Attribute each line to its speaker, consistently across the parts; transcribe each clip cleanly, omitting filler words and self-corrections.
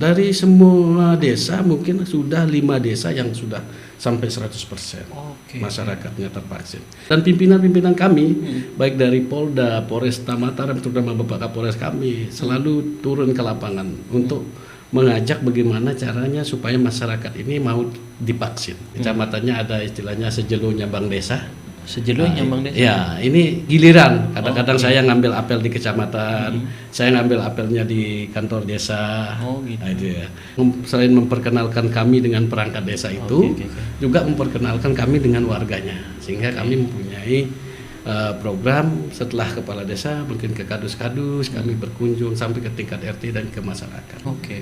Speaker 1: Dari semua desa mungkin sudah 5 desa yang sudah sampai 100% masyarakatnya tervaksin. Dan pimpinan-pimpinan kami, baik dari Polda, Polresta Mataram, terutama Bapak Kapolres kami, selalu turun ke lapangan untuk mengajak bagaimana caranya supaya masyarakat ini mau divaksin. Kecamatannya ada istilahnya sejelunya Bang Desa.
Speaker 2: Sejelunya Bang Desa?
Speaker 1: Ya, ini giliran. Kadang-kadang saya ngambil apel di kecamatan, saya ngambil apelnya di kantor desa.
Speaker 2: Gitu.
Speaker 1: Nah, itu ya. Selain memperkenalkan kami dengan perangkat desa itu, juga memperkenalkan kami dengan warganya. Sehingga kami mempunyai program setelah kepala desa, mungkin ke kadus-kadus, kami berkunjung sampai ke tingkat RT dan ke masyarakat.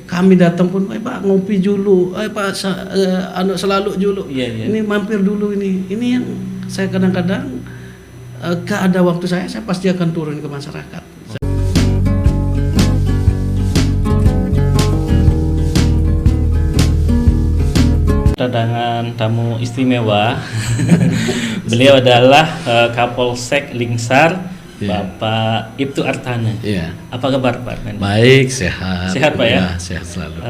Speaker 1: Kami datang pun, Pak ngopi dulu, Pak selalu dulu, ini mampir dulu ini yang saya kadang-kadang gak ada waktu saya pasti akan turun ke masyarakat.
Speaker 2: Kedatangan tamu istimewa. Beliau adalah Kapolsek Lingsar, Bapak Ibtu Artana. Apa kabar Pak?
Speaker 1: Baik, sehat.
Speaker 2: Sehat Pak ya?
Speaker 1: Sehat selalu.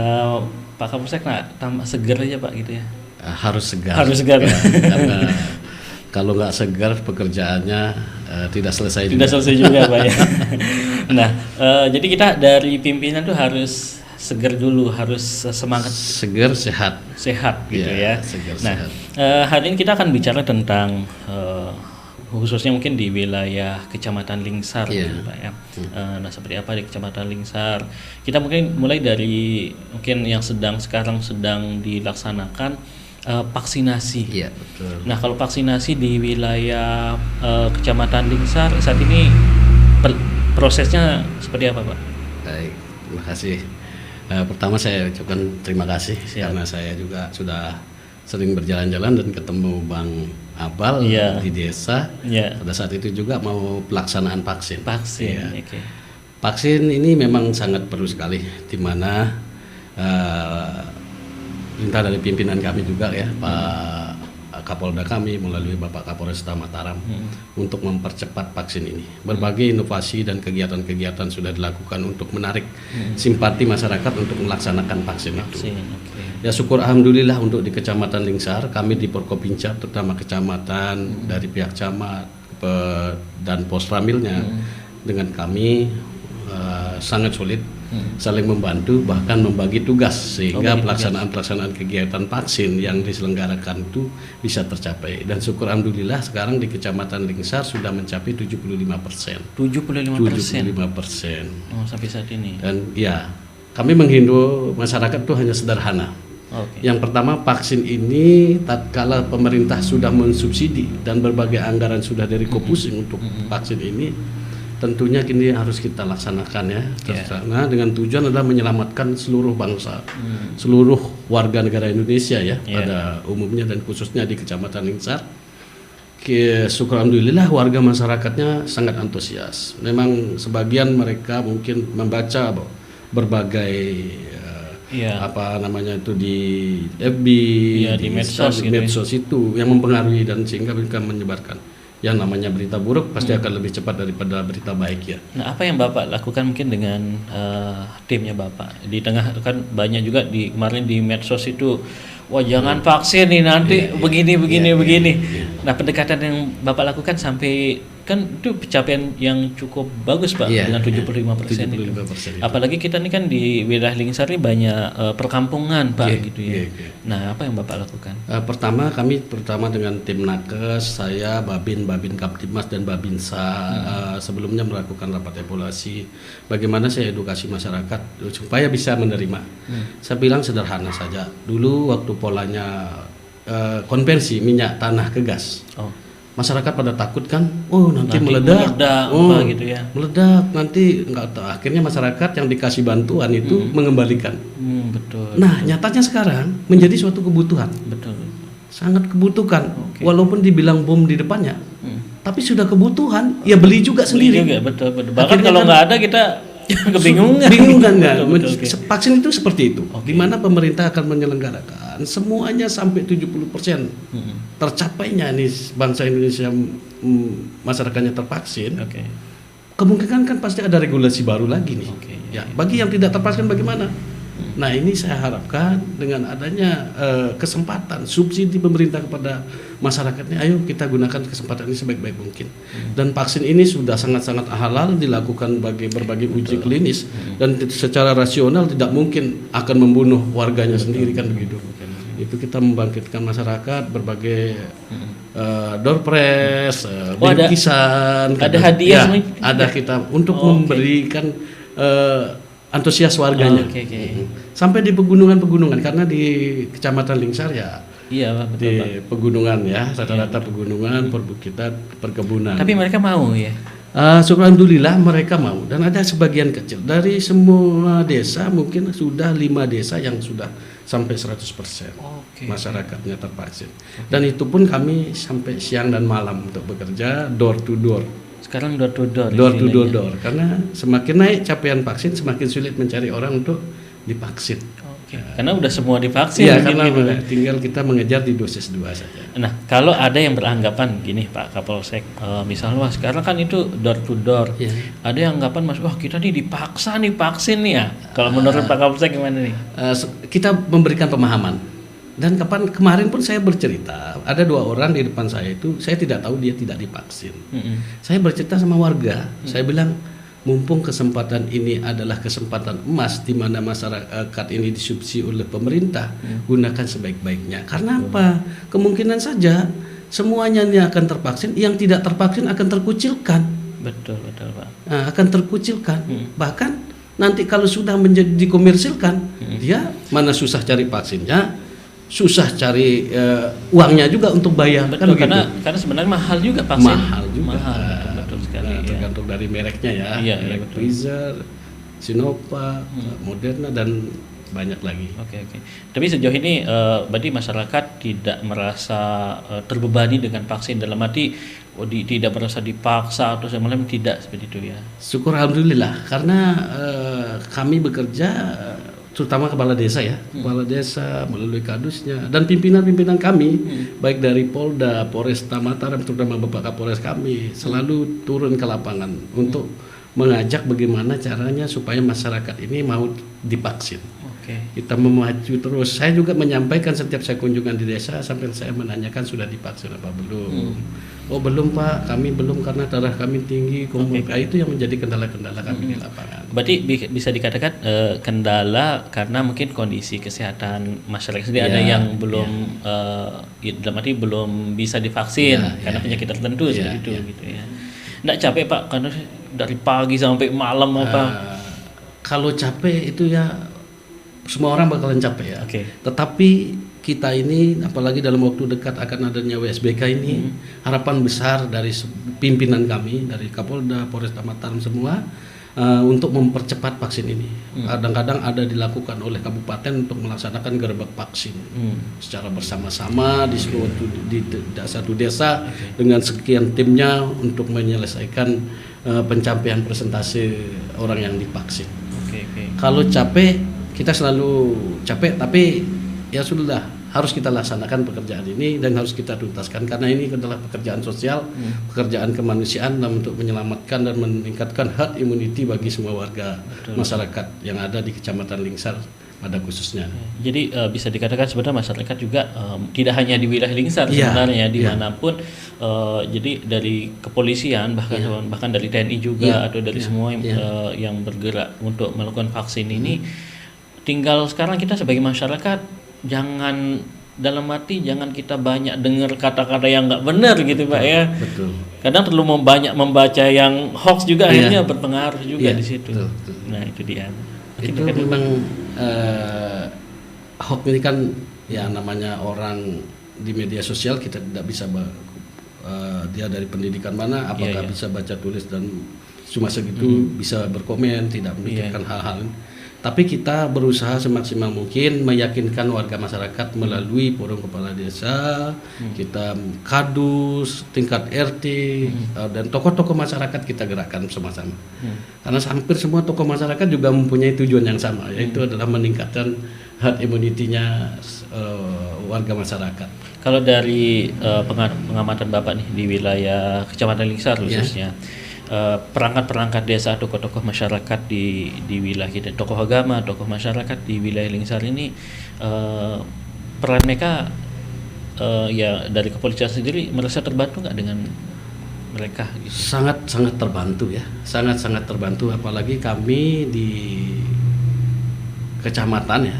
Speaker 2: Pak Kapolsek tambah seger aja Pak gitu ya?
Speaker 1: Harus segar.
Speaker 2: Harus segar.
Speaker 1: Ya, karena kalau nggak segar pekerjaannya tidak selesai
Speaker 2: juga Pak ya. Nah, jadi kita dari pimpinan tuh harus segar dulu, harus semangat,
Speaker 1: segar
Speaker 2: sehat gitu ya.
Speaker 1: Sehat.
Speaker 2: Hari ini kita akan bicara tentang khususnya mungkin di wilayah Kecamatan Lingsar gitu, Pak ya. Nah, seperti apa di Kecamatan Lingsar? Kita mungkin mulai dari mungkin yang sekarang sedang dilaksanakan vaksinasi.
Speaker 1: Iya, betul.
Speaker 2: Nah, kalau vaksinasi di wilayah Kecamatan Lingsar saat ini prosesnya seperti apa, Pak?
Speaker 1: Baik, terima kasih. Pertama saya ucapkan terima kasih karena saya juga sudah sering berjalan-jalan dan ketemu Bang Abal di desa. Pada saat itu juga mau pelaksanaan vaksin. Vaksin ini memang sangat perlu sekali, di mana perintah dari pimpinan kami juga ya, Pak Kapolda kami melalui Bapak Kapolresta Mataram untuk mempercepat vaksin ini. Berbagai inovasi dan kegiatan-kegiatan sudah dilakukan untuk menarik simpati masyarakat untuk melaksanakan vaksin itu. Ya syukur alhamdulillah untuk di Kecamatan Lingsar, kami di Porkopinca terutama kecamatan dari pihak camat dan Posramilnya dengan kami sangat solid, saling membantu, bahkan membagi tugas sehingga pelaksanaan kegiatan vaksin yang diselenggarakan itu bisa tercapai. Dan syukur alhamdulillah sekarang di Kecamatan Lingsar sudah mencapai 75%. 75%.
Speaker 2: Sampai saat ini.
Speaker 1: Dan ya, kami menghimbau masyarakat itu hanya sederhana. Yang pertama, vaksin ini tatkala pemerintah sudah mensubsidi dan berbagai anggaran sudah dari Kopusing untuk vaksin ini, tentunya kini harus kita laksanakan ya, karena dengan tujuan adalah menyelamatkan seluruh bangsa, seluruh warga negara Indonesia ya, pada umumnya dan khususnya di Kecamatan Lingsar. Syukur alhamdulillah warga masyarakatnya sangat antusias. Memang sebagian mereka mungkin membaca berbagai apa namanya itu di FB,
Speaker 2: di medsos
Speaker 1: itu yang mempengaruhi dan sehingga mereka menyebarkan yang namanya berita buruk pasti akan lebih cepat daripada berita baik ya.
Speaker 2: Nah, apa yang Bapak lakukan mungkin dengan timnya Bapak? Di tengah kan banyak juga kemarin di medsos itu, wah jangan vaksin nih nanti begini. Nah, pendekatan yang Bapak lakukan sampai kan itu pencapaian yang cukup bagus Pak dengan 75% itu. Apalagi kita ini kan di wilayah Lingsar ini banyak perkampungan Pak gitu ya. Nah, apa yang Bapak lakukan?
Speaker 1: Pertama kami dengan tim Nakes, saya Babin Kaptibmas dan Babinsa sebelumnya melakukan rapat evaluasi bagaimana saya edukasi masyarakat supaya bisa menerima. Saya bilang sederhana saja. Dulu waktu polanya konversi minyak tanah ke gas. Masyarakat pada takut kan, nanti meledak
Speaker 2: gitu ya.
Speaker 1: Meledak nanti enggak tahu. Akhirnya masyarakat yang dikasih bantuan itu mengembalikan.
Speaker 2: Betul.
Speaker 1: Nah, nyatanya sekarang menjadi suatu kebutuhan.
Speaker 2: Betul.
Speaker 1: Sangat kebutuhan. Walaupun dibilang bom di depannya, tapi sudah kebutuhan, ya beli juga sendiri.
Speaker 2: Betul. Bahkan kalau nggak ada kita kebingungan.
Speaker 1: Vaksin itu seperti itu. Di mana pemerintah akan menyelenggarakan semuanya sampai 70% tercapainya nih bangsa Indonesia masyarakatnya tervaksin. Kemungkinan kan pasti ada regulasi baru lagi nih. Ya, bagi yang tidak tervaksin bagaimana? Nah ini saya harapkan dengan adanya kesempatan subsidi pemerintah kepada masyarakatnya, ayo kita gunakan kesempatan ini sebaik-baik mungkin. Dan vaksin ini sudah sangat-sangat halal dilakukan bagi berbagai uji klinis dan secara rasional tidak mungkin akan membunuh warganya sendiri kan begitu. Itu kita membangkitkan masyarakat berbagai door prize, bingkisan,
Speaker 2: ada hadiah,
Speaker 1: ya, ada kita untuk memberikan antusias warganya. Sampai di pegunungan-pegunungan karena di Kecamatan Lingsar ya.
Speaker 2: Iya, betul,
Speaker 1: di
Speaker 2: Pak.
Speaker 1: pegunungan ya, rata-rata pegunungan, perbukitan, perkebunan.
Speaker 2: Tapi mereka mau ya.
Speaker 1: Alhamdulillah mereka mau dan ada sebagian kecil dari semua desa mungkin sudah 5 desa yang sudah sampai 100% masyarakatnya tervaksin. Dan itu pun kami sampai siang dan malam untuk bekerja door to door.
Speaker 2: Sekarang door to door.
Speaker 1: Door to door karena semakin naik capaian vaksin semakin sulit mencari orang untuk divaksin.
Speaker 2: Karena udah semua divaksin.
Speaker 1: Iya, karena tinggal kita mengejar di dosis 2 saja.
Speaker 2: Nah, kalau ada yang beranggapan gini Pak Kapolsek, misalnya wah sekarang kan itu door to door. Ada yang anggapan Mas, wah kita nih dipaksa nih vaksin nih ya. Kalau menurut Pak Kapolsek gimana nih?
Speaker 1: Kita memberikan pemahaman. Dan kemarin pun saya bercerita, ada 2 orang di depan saya itu, saya tidak tahu dia tidak divaksin. Saya bercerita sama warga, saya bilang, mumpung kesempatan ini adalah kesempatan emas di mana masyarakat ini disubsidi oleh pemerintah, gunakan sebaik-baiknya. Karena apa? Kemungkinan saja semuanya ini akan tervaksin, yang tidak tervaksin akan terkucilkan.
Speaker 2: Betul Pak.
Speaker 1: Nah, akan terkucilkan. Bahkan nanti kalau sudah menjadi dikomersilkan, dia mana susah cari vaksinnya, susah cari uangnya juga untuk bayar.
Speaker 2: Betul,
Speaker 1: kan
Speaker 2: karena sebenarnya mahal juga vaksin.
Speaker 1: Mahal juga.
Speaker 2: Betul sekali.
Speaker 1: Tergantung dari mereknya ya.
Speaker 2: Iya,
Speaker 1: Pfizer, Sinovac, Moderna dan banyak lagi.
Speaker 2: Oke. Tapi sejauh ini berarti masyarakat tidak merasa terbebani dengan vaksin dalam arti tidak merasa dipaksa atau semacam, tidak seperti itu ya.
Speaker 1: Syukur alhamdulillah karena kami bekerja terutama kepala desa ya, kepala desa melalui kadusnya dan pimpinan-pimpinan kami baik dari Polda, Polresta Mataram terutama Bapak Kapolres kami selalu turun ke lapangan untuk mengajak bagaimana caranya supaya masyarakat ini mau divaksin. Kita memacu terus. Saya juga menyampaikan setiap saya kunjungan di desa sampai saya menanyakan sudah divaksin apa belum. Oh belum Pak, kami belum karena darah kami tinggi. Itu yang menjadi kendala-kendala kami di lapangan.
Speaker 2: Berarti bisa dikatakan kendala karena mungkin kondisi kesehatan masyarakat sendiri ada yang belum dalam arti belum bisa divaksin karena penyakit tertentu seperti itu gitu ya. Nggak capek Pak karena dari pagi sampai malam apa?
Speaker 1: Kalau capek itu ya semua orang bakalan capek ya. Tetapi kita ini apalagi dalam waktu dekat akan adanya WSBK ini harapan besar dari pimpinan kami dari Kapolda, Polresta Mataram semua untuk mempercepat vaksin ini. Kadang-kadang ada dilakukan oleh kabupaten untuk melaksanakan gerbek vaksin secara bersama-sama di satu desa dengan sekian timnya untuk menyelesaikan pencapaian presentasi orang yang divaksin. Kalau capek kita selalu capek tapi ya sudah harus kita laksanakan pekerjaan ini dan harus kita tuntaskan karena ini adalah pekerjaan sosial, pekerjaan kemanusiaan dalam untuk menyelamatkan dan meningkatkan herd immunity bagi semua warga masyarakat yang ada di Kecamatan Lingsar pada khususnya.
Speaker 2: Jadi bisa dikatakan sebenarnya masyarakat juga tidak hanya di wilayah Lingsar sebenarnya dimanapun. Jadi dari kepolisian bahkan dari TNI juga atau dari semua yang bergerak untuk melakukan vaksin ini. Tinggal sekarang kita sebagai masyarakat jangan kita banyak dengar kata-kata yang nggak benar gitu Pak ya.
Speaker 1: Betul.
Speaker 2: Kadang terlalu banyak membaca yang hoax juga akhirnya berpengaruh juga di situ.
Speaker 1: Betul.
Speaker 2: Nah itu dia.
Speaker 1: Itu memang hoax ini kan ya namanya orang di media sosial kita tidak bisa dia dari pendidikan mana apakah bisa baca tulis dan cuma segitu bisa berkomen tidak memikirkan hal-hal. Tapi kita berusaha semaksimal mungkin meyakinkan warga masyarakat melalui forum kepala desa, kita kadus, tingkat RT, dan tokoh-tokoh masyarakat kita gerakkan sama-sama. Karena hampir semua tokoh masyarakat juga mempunyai tujuan yang sama, yaitu adalah meningkatkan herd immunity-nya warga masyarakat.
Speaker 2: Kalau dari pengamatan Bapak nih di wilayah Kecamatan Lingsar khususnya, perangkat-perangkat desa, tokoh-tokoh masyarakat di wilayah kita, tokoh agama, tokoh masyarakat di wilayah Lingsar ini, peran mereka ya dari kepolisian sendiri merasa terbantu nggak dengan mereka gitu?
Speaker 1: Sangat terbantu ya, sangat terbantu, apalagi kami di kecamatan ya.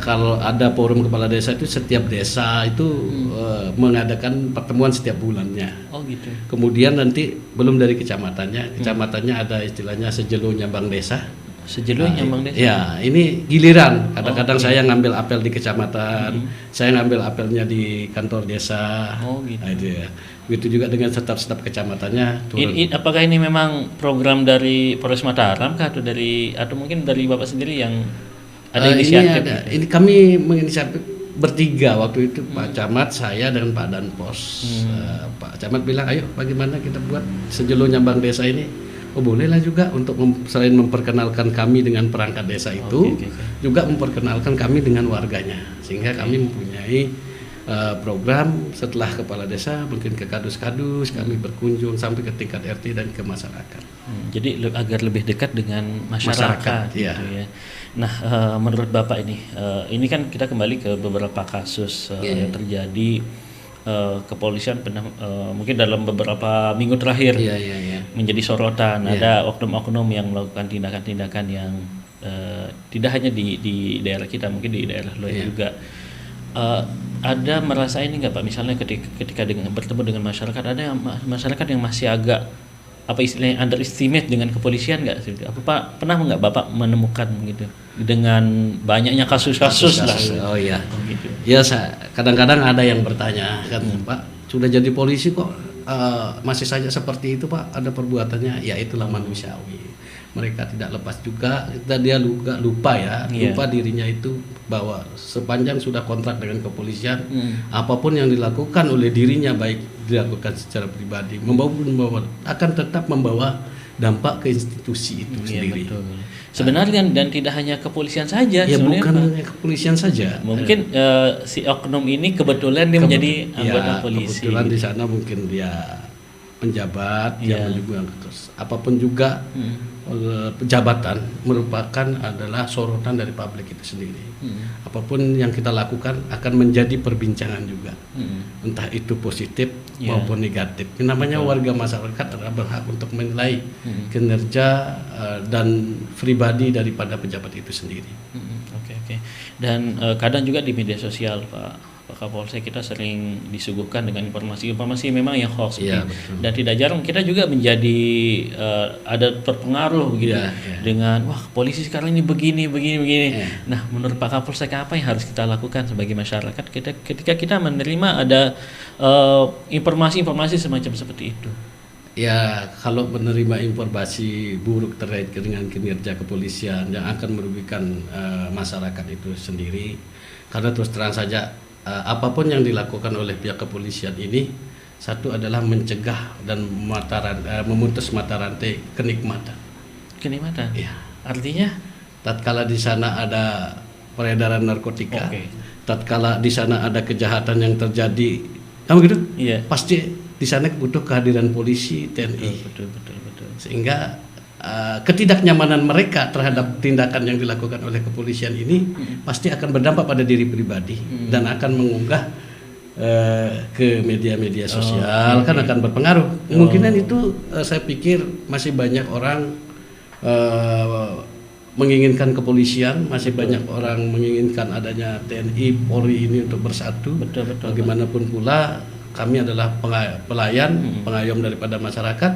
Speaker 1: Kalau ada forum kepala desa itu setiap desa itu mengadakan pertemuan setiap bulannya.
Speaker 2: Oh gitu.
Speaker 1: Kemudian nanti belum dari kecamatannya ada istilahnya sejelo nyambang desa.
Speaker 2: Sejelo nyambang desa.
Speaker 1: Ya, ini giliran. Kadang-kadang saya ngambil apel di kecamatan, saya ngambil apelnya di kantor desa.
Speaker 2: Oh gitu.
Speaker 1: Nah, itu ya. Begitu juga dengan staf-staf kecamatannya turun.
Speaker 2: Apakah ini memang program dari Polres Mataram kah atau mungkin dari Bapak sendiri yang ada inisiatif?
Speaker 1: Ini kami menginisiatif bertiga waktu itu, Pak Camat, saya dan Pak Danpos. Pak Camat bilang, ayo bagaimana kita buat sejelo nyambang desa ini. Oh bolehlah juga untuk selain memperkenalkan kami dengan perangkat desa itu, juga memperkenalkan kami dengan warganya, sehingga kami mempunyai program setelah kepala desa mungkin ke kadus-kadus, kami berkunjung sampai ke tingkat RT dan ke masyarakat.
Speaker 2: Jadi agar lebih dekat dengan masyarakat gitu ya. Nah, menurut Bapak ini kan kita kembali ke beberapa kasus yang terjadi. Kepolisian pernah mungkin dalam beberapa minggu terakhir menjadi sorotan. Ada oknum-oknum yang melakukan tindakan-tindakan yang tidak hanya di daerah kita, mungkin di daerah lain juga. Ada merasa ini nggak Pak, misalnya ketika bertemu dengan masyarakat, ada masyarakat yang masih agak apa istilahnya underestimate dengan kepolisian nggak sih? Apa Pak pernah nggak Bapak menemukan gitu dengan banyaknya kasus-kasus lah?
Speaker 1: Oh iya.
Speaker 2: Gitu.
Speaker 1: Ya, kadang-kadang ada yang bertanya kan, Pak sudah jadi polisi kok masih saja seperti itu Pak, ada perbuatannya. Ya itulah manusiawi. Mereka tidak lepas juga, dia lupa dirinya itu bahwa sepanjang sudah kontrak dengan kepolisian, apapun yang dilakukan oleh dirinya, baik dilakukan secara pribadi akan tetap membawa dampak ke institusi itu sendiri.
Speaker 2: Betul. Sebenarnya dan tidak hanya kepolisian saja.
Speaker 1: Ya bukan hanya kepolisian saja.
Speaker 2: Mungkin si oknum ini kebetulan dia menjadi anggota polisi.
Speaker 1: Kebetulan di sana mungkin dia penjabat, dia juga apapun juga. Jabatan merupakan adalah sorotan dari publik itu sendiri. Apapun yang kita lakukan akan menjadi perbincangan juga, entah itu positif maupun negatif. Namanya warga masyarakat adalah berhak untuk menilai kinerja dan pribadi daripada pejabat itu sendiri.
Speaker 2: Oke. Dan kadang juga di media sosial Pak Kapolsek kita sering disuguhkan dengan informasi memang yang hoax, dan tidak jarang kita juga menjadi ada terpengaruh gitu dengan wah polisi sekarang ini begini. Nah, menurut Pak Kapolsek apa yang harus kita lakukan sebagai masyarakat ketika kita menerima ada informasi semacam seperti itu?
Speaker 1: Ya, kalau menerima informasi buruk terkait dengan kinerja kepolisian yang akan merugikan masyarakat itu sendiri, karena terus terang saja apapun yang dilakukan oleh pihak kepolisian ini, satu adalah mencegah dan memutus mata rantai kenikmatan. Ya.
Speaker 2: Artinya,
Speaker 1: tatkala di sana ada peredaran narkotika, tatkala di sana ada kejahatan yang terjadi, gitu? Pasti di sana butuh kehadiran polisi, TNI.
Speaker 2: Betul.
Speaker 1: Sehingga ketidaknyamanan mereka terhadap tindakan yang dilakukan oleh kepolisian ini pasti akan berdampak pada diri pribadi dan akan mengunggah ke media-media sosial, kan akan berpengaruh. Kemungkinan itu saya pikir masih banyak orang menginginkan kepolisian, masih banyak orang menginginkan adanya TNI, Polri ini untuk bersatu.
Speaker 2: Betul.
Speaker 1: Bagaimanapun pula kami adalah pelayan, pengayom daripada masyarakat.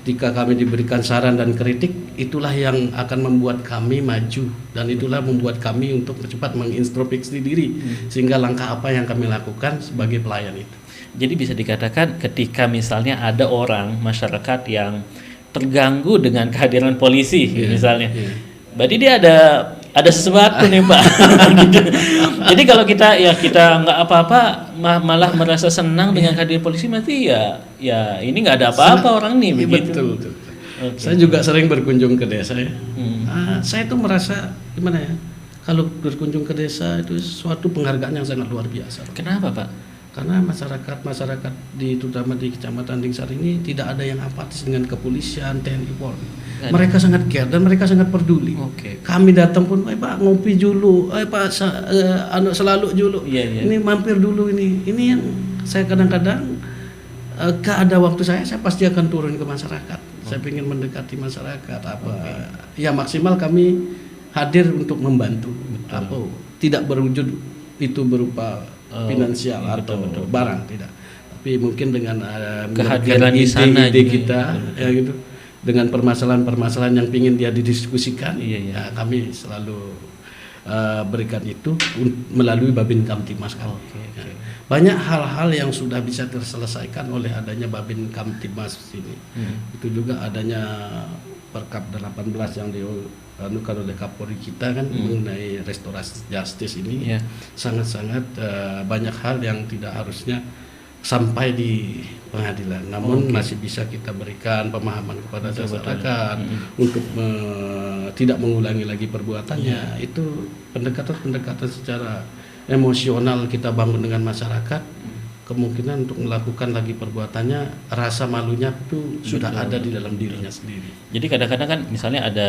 Speaker 1: Jika kami diberikan saran dan kritik, itulah yang akan membuat kami maju, dan itulah membuat kami untuk cepat mengintrospeksi diri, sehingga langkah apa yang kami lakukan sebagai pelayan itu.
Speaker 2: Jadi bisa dikatakan ketika misalnya ada orang masyarakat yang terganggu dengan kehadiran polisi, misalnya, berarti dia ada sesuatu nih Pak. Gitu. Jadi kalau kita nggak apa-apa, malah merasa senang dengan kehadiran polisi, berarti ya ini nggak ada apa-apa orang nih begitu.
Speaker 1: Betul. Saya juga sering berkunjung ke desa ya. Saya tuh merasa gimana ya? Kalau berkunjung ke desa itu suatu penghargaan yang sangat luar biasa.
Speaker 2: Kenapa Pak?
Speaker 1: Karena masyarakat terutama di Kecamatan Lingsar ini tidak ada yang apatis dengan kepolisian, TNI, Polri. Mereka sangat care dan mereka sangat peduli.
Speaker 2: Oke.
Speaker 1: Kami datang pun, Pak ngopi dulu, Pak selalu dulu.
Speaker 2: Iya.
Speaker 1: Ini mampir dulu ini. Ini yang saya kadang-kadang ada waktu saya pasti akan turun ke masyarakat. Saya ingin mendekati masyarakat ya maksimal kami hadir untuk membantu. Tidak berwujud itu berupa finansial atau barang, tidak. Tapi mungkin dengan
Speaker 2: kehadiran di sana
Speaker 1: ide kita ya gitu, dengan permasalahan-permasalahan yang ingin dia didiskusikan, ya, kami selalu berikan itu melalui Babin Kamtibmas kami. Ya. Banyak hal-hal yang sudah bisa terselesaikan oleh adanya Babin Kamtibmas ini. Itu juga adanya Perkap 18 yang dianukan oleh Kapolri kita kan mengenai restorasi justice ini, sangat-sangat banyak hal yang tidak harusnya sampai di pengadilan, namun masih bisa kita berikan pemahaman kepada masyarakat untuk tidak mengulangi lagi perbuatannya. Itu pendekatan secara emosional kita bangun dengan masyarakat. Kemungkinan untuk melakukan lagi perbuatannya, rasa malunya itu sudah ada di dalam dirinya sendiri.
Speaker 2: Jadi kadang-kadang kan misalnya ada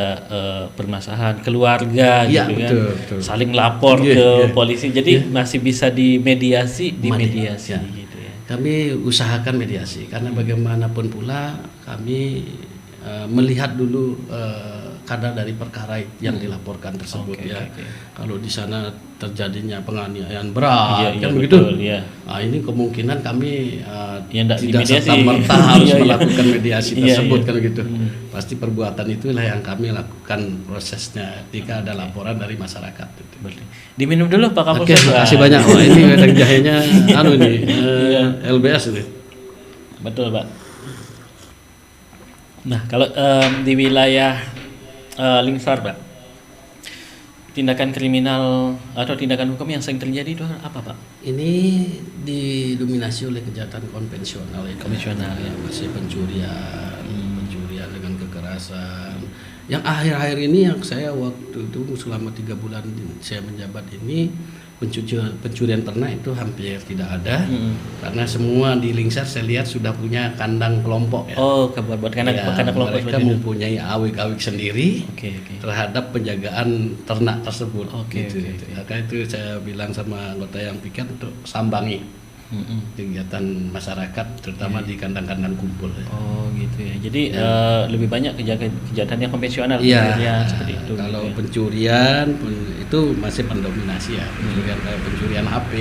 Speaker 2: permasalahan keluarga gitu kan, saling lapor ke polisi, jadi masih bisa dimediasi gitu ya.
Speaker 1: Kami usahakan mediasi karena bagaimanapun pula kami melihat dulu kadar dari perkara yang dilaporkan tersebut. Kalau di sana terjadinya penganiayaan berat kan begitu. Nah, ini kemungkinan kami tidak serta-merta harus melakukan mediasi tersebut kan gitu. Pasti perbuatan itulah yang kami lakukan prosesnya ketika ada laporan dari masyarakat.
Speaker 2: Diminum dulu Pak Kapolsek.
Speaker 1: Terima kasih banyak. Ini wedang jahenya LBS ini.
Speaker 2: Betul Pak. Nah kalau di wilayah Lingsar Pak, tindakan kriminal atau tindakan hukum yang sering terjadi itu apa Pak?
Speaker 1: Ini didominasi oleh kejahatan konvensional ya. Masih pencurian dengan kekerasan. Yang akhir-akhir ini yang saya waktu itu selama 3 bulan saya menjabat ini, pencurian ternak itu hampir tidak ada, karena semua di Lingsar saya lihat sudah punya kandang kelompok ya.
Speaker 2: Buat kandang kelompok.
Speaker 1: Mereka mempunyai awik-awik sendiri terhadap penjagaan ternak tersebut. Maka itu saya bilang sama anggota yang piket untuk sambangi kegiatan masyarakat, terutama di kandang-kandang kumpul.
Speaker 2: Gitu ya. Jadi lebih banyak kejahatan yang konvensional seperti itu.
Speaker 1: Kalau pencurian itu masih pendominasi ya. Pencurian HP.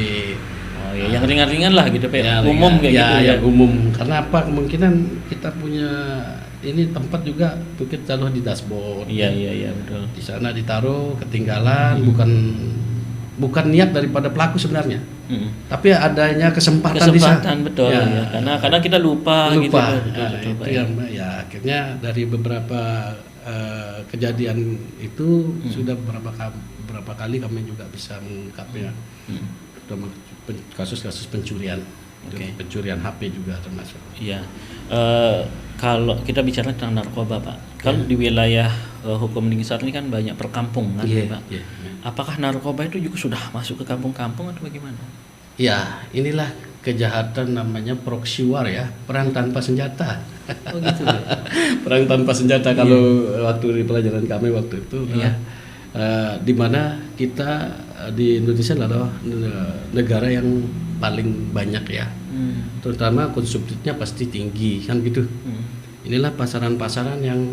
Speaker 2: Yang ringan-ringan lah gitu Pak. Umum kayak gitu ya.
Speaker 1: Umum. Karena apa? Kemungkinan kita punya ini tempat juga Bukit taruh di dashboard.
Speaker 2: Iya betul.
Speaker 1: Di sana ditaruh ketinggalan, bukan niat daripada pelaku sebenarnya. Tapi adanya kesempatan di sana.
Speaker 2: Betul ya. Karena kita lupa. Gitu.
Speaker 1: Itu yang akhirnya dari beberapa kejadian itu sudah beberapa kali kami juga bisa mengungkapnya. Kasus-kasus pencurian. Pencurian HP juga termasuk.
Speaker 2: Iya. Kalau kita bicara tentang narkoba Pak, kalau di wilayah hukum Lingsar ini kan banyak perkampungan Pak. Apakah narkoba itu juga sudah masuk ke kampung-kampung atau bagaimana?
Speaker 1: Ya, inilah kejahatan namanya proxy war ya, perang tanpa senjata.
Speaker 2: Gitu ya.
Speaker 1: Perang tanpa senjata kalau waktu di pelajaran kami waktu itu di mana kita di Indonesia adalah negara yang paling banyak ya. Terutama konsumtifnya pasti tinggi kan gitu. Inilah pasaran-pasaran yang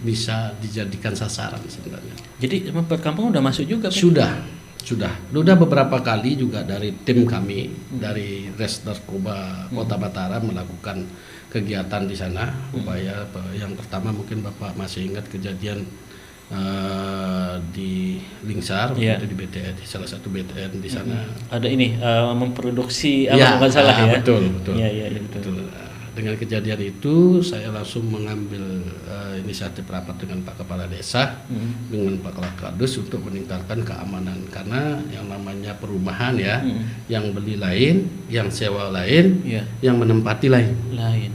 Speaker 1: bisa dijadikan sasaran sebenarnya.
Speaker 2: Jadi perkampungan udah masuk juga Pak?
Speaker 1: Sudah beberapa kali juga dari tim kami dari Res Narkoba Kota Mataram melakukan kegiatan di sana. Upaya yang pertama mungkin Bapak masih ingat kejadian di Lingsar, waktu di BTN, di salah satu BTN di sana.
Speaker 2: Ada ini memproduksi apa salah ya?
Speaker 1: Betul.
Speaker 2: Iya,
Speaker 1: betul. Dengan kejadian itu saya langsung mengambil inisiatif rapat dengan Pak Kepala Desa, dengan Pak Kadus untuk meningkatkan keamanan, karena yang namanya perumahan ya, yang beli lain, yang sewa lain, yang menempati lain.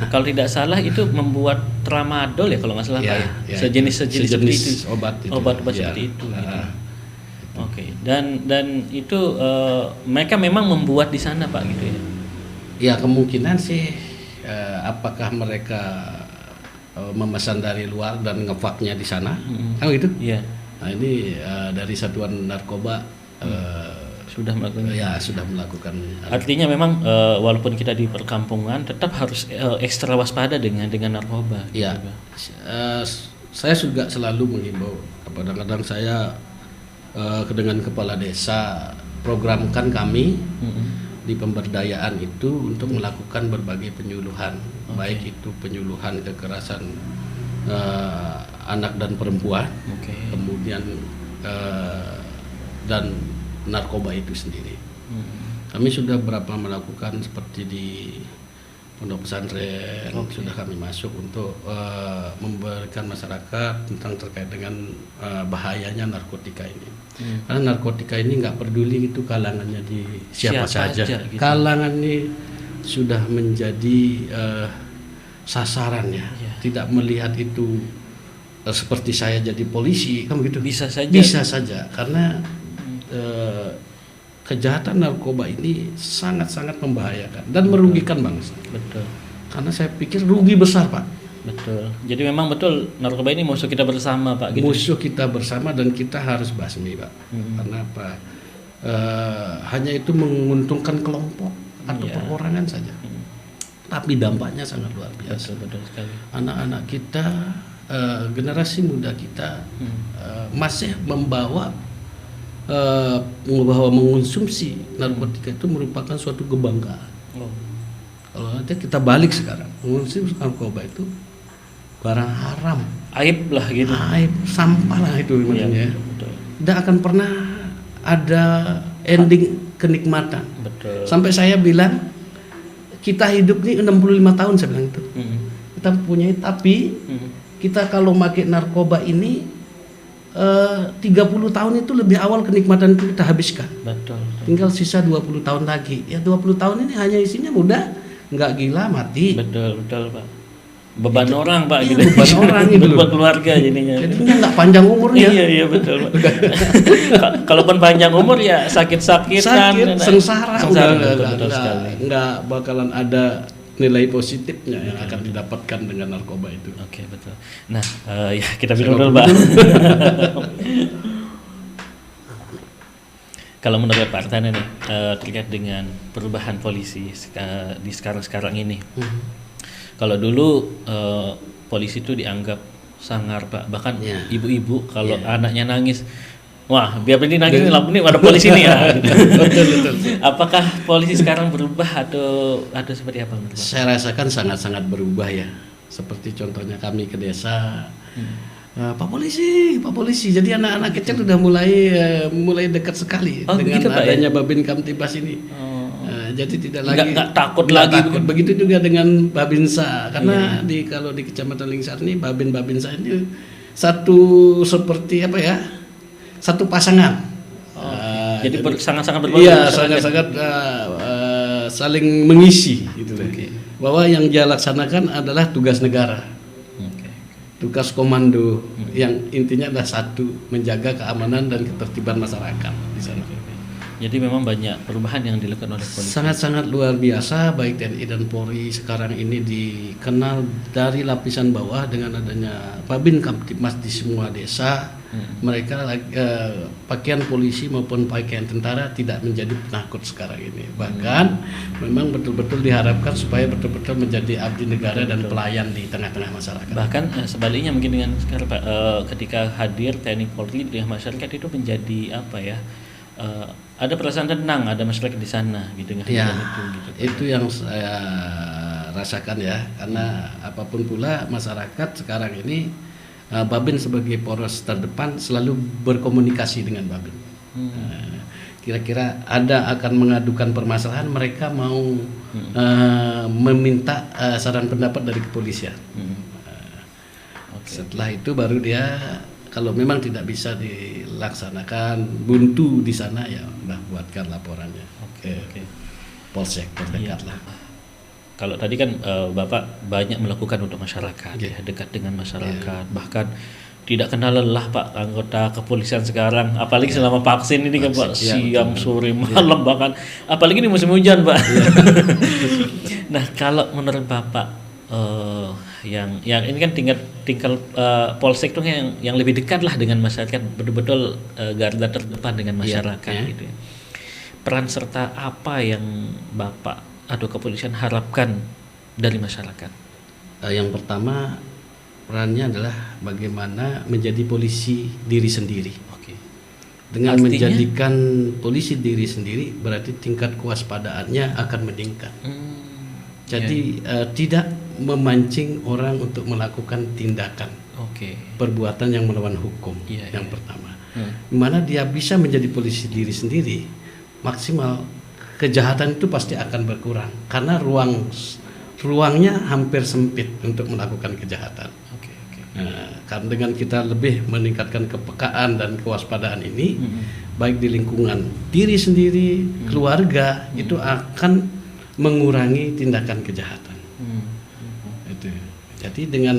Speaker 1: Kalau tidak salah itu membuat tramadol ya kalau nggak salah Pak ya. Sejenis seperti itu. Obat
Speaker 2: seperti itu. Gitu. Oke. Dan itu mereka memang membuat di sana Pak gitu ya.
Speaker 1: Ya kemungkinan sih apakah mereka memesan dari luar dan ngefaknya di sana, kan gitu?
Speaker 2: Iya.
Speaker 1: Nah ini dari satuan narkoba
Speaker 2: Sudah melakukan.
Speaker 1: ya sudah melakukan.
Speaker 2: Artinya memang walaupun kita di perkampungan tetap harus ekstra waspada dengan narkoba.
Speaker 1: Ya,
Speaker 2: gitu.
Speaker 1: saya juga selalu menghimbau. Kadang-kadang saya dengan kepala desa programkan kami di pemberdayaan itu untuk melakukan berbagai penyuluhan, baik itu penyuluhan kekerasan anak dan perempuan, kemudian dan narkoba itu sendiri. Kami sudah berapa melakukan seperti di pondok pesantren, sudah kami masuk untuk memberikan masyarakat tentang terkait dengan bahayanya narkotika ini. Karena narkotika ini nggak peduli itu kalangannya di siapa saja.
Speaker 2: Gitu.
Speaker 1: Kalangan ini sudah menjadi sasarannya. Tidak melihat itu seperti saya jadi polisi, kan begitu?
Speaker 2: Bisa saja.
Speaker 1: Bisa saja, karena kejahatan narkoba ini sangat-sangat membahayakan dan merugikan bangsa.
Speaker 2: Betul.
Speaker 1: Karena saya pikir rugi besar, Pak.
Speaker 2: Betul. Jadi memang betul narkoba ini musuh kita bersama, Pak. Gitu.
Speaker 1: Musuh kita bersama dan kita harus basmi, Pak. Karena apa? Hanya itu menguntungkan kelompok atau perorangan saja. Tapi dampaknya sangat luar biasa.
Speaker 2: Betul sekali.
Speaker 1: Anak-anak kita, generasi muda kita masih membawa mengonsumsi narkotika itu merupakan suatu kebanggaan. Kalau nanti kita balik sekarang, mengonsumsi narkoba itu barang haram,
Speaker 2: Aib lah gitu.
Speaker 1: aib, sampah lah itu namanya.
Speaker 2: Betul.
Speaker 1: Tidak akan pernah ada ending kenikmatan.
Speaker 2: Betul.
Speaker 1: Sampai saya bilang kita hidup nih 65 tahun, saya bilang itu. Kita punya, tapi kita kalau pakai narkoba ini 30 tahun itu lebih awal kenikmatan itu kita habiskan.
Speaker 2: Betul.
Speaker 1: Tinggal sisa 20 tahun lagi. Ya 20 tahun ini hanya isinya muda, nggak gila, mati.
Speaker 2: Betul, Pak. Beban orang, Pak,
Speaker 1: Iya,
Speaker 2: gitu.
Speaker 1: beban orang gitu.
Speaker 2: Beban keluarga jadinya.
Speaker 1: Jadinya nggak panjang umurnya.
Speaker 2: Iya, betul, Pak. Kalaupun panjang umur ya sakit-sakit kan.
Speaker 1: Sengsara,
Speaker 2: betul sekali.
Speaker 1: nggak bakalan ada nilai positifnya yang akan didapatkan dengan narkoba itu.
Speaker 2: Oke, betul. Nah, ya kita minum dulu, Pak. Kalau menurut Pak Artana nih terkait dengan perubahan polisi di sekarang ini, kalau dulu polisi itu dianggap sangar, Pak. Bahkan ibu-ibu kalau anaknya nangis, wah biar ini nangis ini ada polisi nih ya.
Speaker 1: Betul.
Speaker 2: Apakah polisi sekarang berubah atau seperti apa menurut Pak?
Speaker 1: Saya rasakan sangat-sangat berubah ya. Seperti contohnya kami ke desa. Pak polisi. Jadi anak-anak kecil sudah mulai dekat sekali dengan
Speaker 2: begitu, Pak,
Speaker 1: adanya Babin Kamtibas ini. Jadi tidak lagi
Speaker 2: nggak takut lagi.
Speaker 1: Begitu juga dengan Babinsa, karena kalau di Kecamatan Lingsar ini Babinsa ini satu seperti apa ya? Satu pasangan.
Speaker 2: Jadi sangat-sangat berbeda.
Speaker 1: Iya, sangat-sangat saling mengisi gitu. Bahwa yang dia laksanakan adalah tugas negara. Tugas komando yang intinya adalah satu, menjaga keamanan dan ketertiban masyarakat di sana.
Speaker 2: Jadi memang banyak perubahan yang dilakukan oleh polisi.
Speaker 1: Sangat-sangat luar biasa, baik TNI dan Polri sekarang ini dikenal dari lapisan bawah dengan adanya Babin Kamtibmas di semua desa. Mereka pakaian polisi maupun pakaian tentara tidak menjadi penakut sekarang ini. Bahkan memang betul-betul diharapkan supaya betul-betul menjadi abdi negara dan pelayan di tengah-tengah masyarakat.
Speaker 2: Bahkan sebaliknya mungkin dengan sekarang Pak, ketika hadir TNI Polri di masyarakat itu menjadi apa ya? Ada perasaan tenang, ada masyarakat di sana gitu kan?
Speaker 1: Ya, itu yang saya rasakan ya, karena apapun pula masyarakat sekarang ini Babin sebagai poros terdepan selalu berkomunikasi dengan Babin. Kira-kira ada akan mengadukan permasalahan, mereka mau meminta saran pendapat dari kepolisian. Setelah itu baru dia, kalau memang tidak bisa dilaksanakan buntu di sana, ya udah buatkan laporannya ke polsek terdekat lah.
Speaker 2: Kalau tadi kan Bapak banyak melakukan untuk masyarakat, ya, dekat dengan masyarakat, bahkan tidak kenal lelah Pak anggota kepolisian sekarang, apalagi selama vaksin ini kan Pak, siang sore malam bahkan apalagi ini musim hujan Pak. Nah kalau menurut Bapak yang ini kan tingkat polsek tuh yang lebih dekat lah dengan masyarakat, betul-betul garda terdepan dengan masyarakat gitu ya. Peran serta apa yang Bapak atau kepolisian harapkan dari masyarakat?
Speaker 1: Yang pertama, perannya adalah bagaimana menjadi polisi diri sendiri.
Speaker 2: Oke.
Speaker 1: Dengan
Speaker 2: Artinya?
Speaker 1: menjadikan polisi diri sendiri berarti tingkat kewaspadaannya akan meningkat. Jadi tidak memancing orang untuk melakukan tindakan
Speaker 2: Oke.
Speaker 1: perbuatan yang melawan hukum.
Speaker 2: Iya,
Speaker 1: yang
Speaker 2: iya.
Speaker 1: pertama, dimana dia bisa menjadi polisi diri sendiri, maksimal kejahatan itu pasti akan berkurang karena ruangnya hampir sempit untuk melakukan kejahatan.
Speaker 2: Oke.
Speaker 1: Nah, karena dengan kita lebih meningkatkan kepekaan dan kewaspadaan ini, baik di lingkungan diri sendiri, keluarga, itu akan mengurangi tindakan kejahatan. Itu. Jadi dengan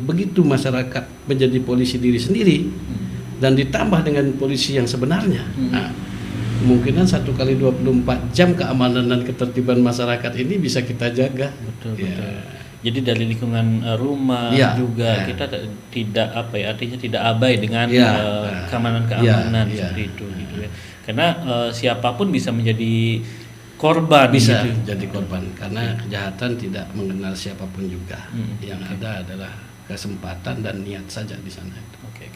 Speaker 1: begitu masyarakat menjadi polisi diri sendiri dan ditambah dengan polisi yang sebenarnya, nah, kemungkinan 1 kali 24 jam keamanan dan ketertiban masyarakat ini bisa kita jaga.
Speaker 2: Betul.
Speaker 1: Ya.
Speaker 2: Jadi dari lingkungan rumah juga kita tidak artinya tidak abai dengan keamanan seperti itu gitu ya. Karena siapapun bisa menjadi korban,
Speaker 1: bisa
Speaker 2: gitu.
Speaker 1: jadi korban karena kejahatan tidak mengenal siapapun juga. Yang ada adalah kesempatan dan niat saja di sana.
Speaker 2: Oke.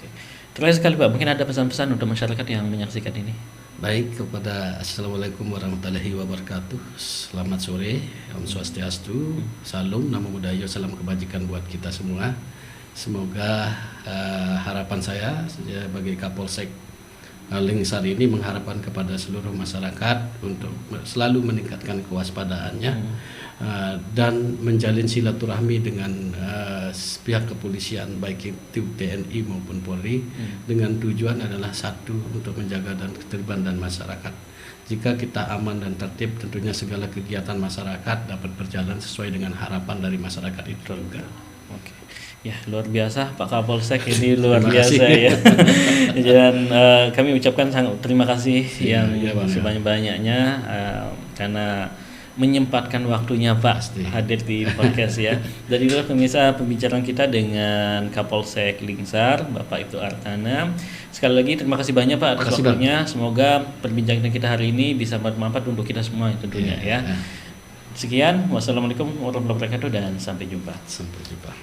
Speaker 2: Terakhir sekali Pak, mungkin ada pesan-pesan untuk masyarakat yang menyaksikan ini.
Speaker 1: Baik, kepada Assalamualaikum warahmatullahi wabarakatuh. Selamat sore, Om Swastiastu, Salam, Namo Buddhaya, salam kebajikan buat kita semua. Semoga harapan saya sebagai Kapolsek Lingsar ini mengharapkan kepada seluruh masyarakat untuk selalu meningkatkan kewaspadaannya dan menjalin silaturahmi dengan pihak kepolisian baik itu TNI maupun Polri dengan tujuan adalah satu, untuk menjaga dan ketertiban dan masyarakat. Jika kita aman dan tertib, tentunya segala kegiatan masyarakat dapat berjalan sesuai dengan harapan dari masyarakat itu juga.
Speaker 2: Oke. Ya, luar biasa Pak Kapolsek ini luar biasa ya. Dan kami ucapkan sangat terima kasih yang sebanyak-banyaknya karena menyempatkan waktunya Pak hadir di podcast ya. Dari dulu pemirsa pembicaraan kita dengan Kapolsek Lingsar Bapak Ibtu Artana. Sekali lagi terima kasih banyak Pak atas waktunya. Semoga perbincangan kita hari ini bisa bermanfaat untuk kita semua tentunya ya. Sekian, wassalamualaikum warahmatullahi wabarakatuh dan sampai jumpa.
Speaker 1: Sampai jumpa.